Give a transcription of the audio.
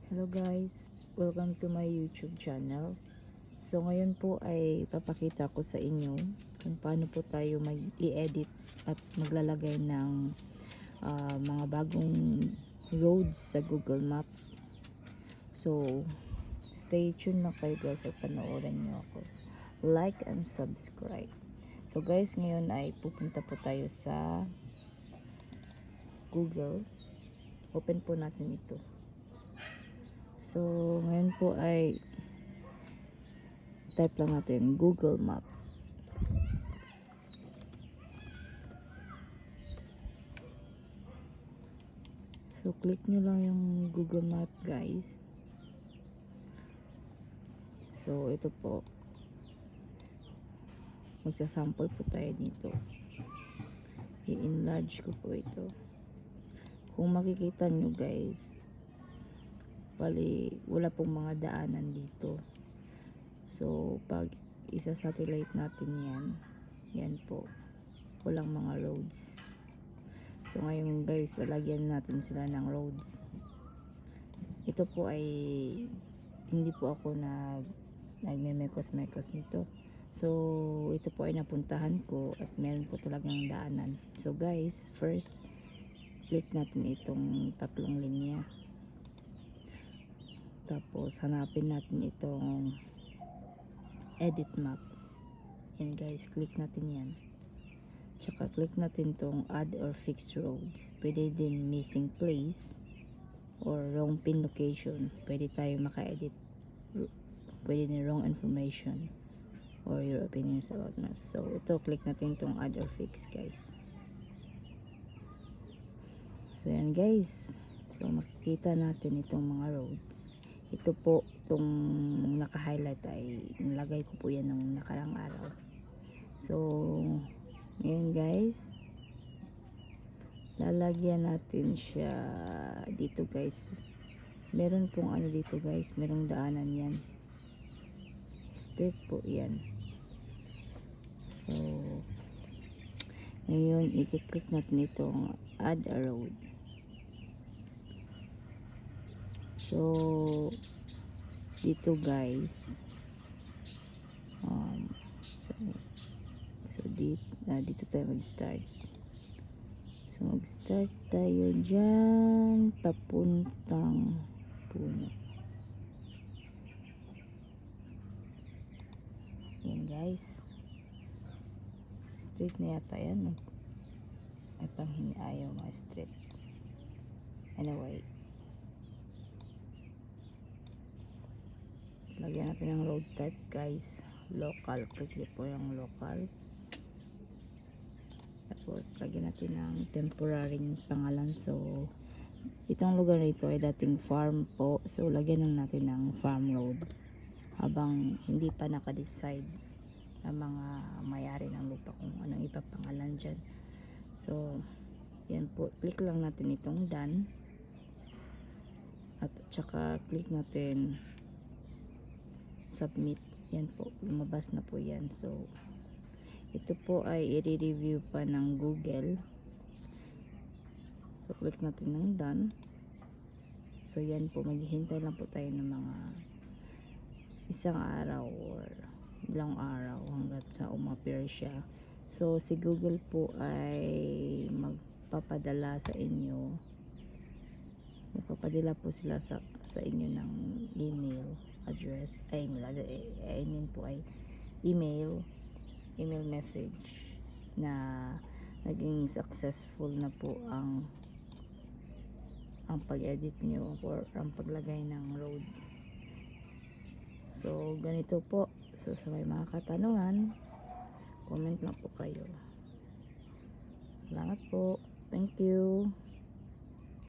Hello guys, welcome to my YouTube channel. So ngayon po ay papakita ko sa inyo kung paano po tayo mag-i-edit at maglalagay ng mga bagong roads sa Google Map. So stay tuned na kayo guys at panoorin nyo ako. Like and subscribe. So guys, ngayon ay pupunta po tayo sa Google. Open po natin ito. So, ngayon po ay type lang natin Google Map. So, click nyo lang yung Google Map guys. So, ito po. Magsasample po tayo dito. I-enlarge ko po ito. Kung makikita nyo guys, bali wala pong mga daanan dito. So pag isa-satellite natin yan po, walang mga roads. So ngayon guys, lalagyan natin sila ng roads. Ito po ay hindi po ako nagme-mekos-mekos nito. So ito po ay napuntahan ko at meron po talagang daanan. So guys, first click natin itong tatlong linya. Tapos hanapin natin itong edit map. Yan guys, click natin yan. Tsaka click natin itong add or fix roads. Pwede din missing place or wrong pin location. Pwede tayo maka-edit. Pwede din wrong information or your opinions about maps. So ito, click natin itong add or fix guys. So yan guys. So makikita natin itong mga roads. Ito po, itong naka-highlight ay nilagay ko po yan ng nakarang araw. So, ngayon guys, lalagyan natin siya dito guys. Meron pong ano dito guys, merong daanan yan. Straight po yan. So, ngayon, i-click natin itong add a road. So dito guys, dito tayo mag-start. So mag-start tayo dyan papuntang puno. Yan guys, straight na yata yan. Ay pang ayaw mga straight. Anyway, lagyan natin ng road type guys, local. Click nyo po yung local. Tapos lagyan natin ng temporary pangalan. So itong lugar nito ay dating farm po, so lagyan lang natin ng farm road habang hindi pa naka-decide ang mga may-ari ng lupa kung anong ipapangalan dyan. So yan po, click lang natin itong done at saka click natin submit. Yan po, lumabas na po yan. So ito po ay i-review pa ng Google. So click natin ng done. So yan po, maghihintay lang po tayo ng mga isang araw or ilang araw hanggat sa umappear siya. So si Google po ay magpapadala sa inyo, magpapadala po sila sa inyo ng email address, I mean po ay email message na naging successful na po ang pag-edit nyo or ang paglagay ng road. So ganito po. So sa may mga katanungan, comment lang po kayo. Salamat po. Thank you.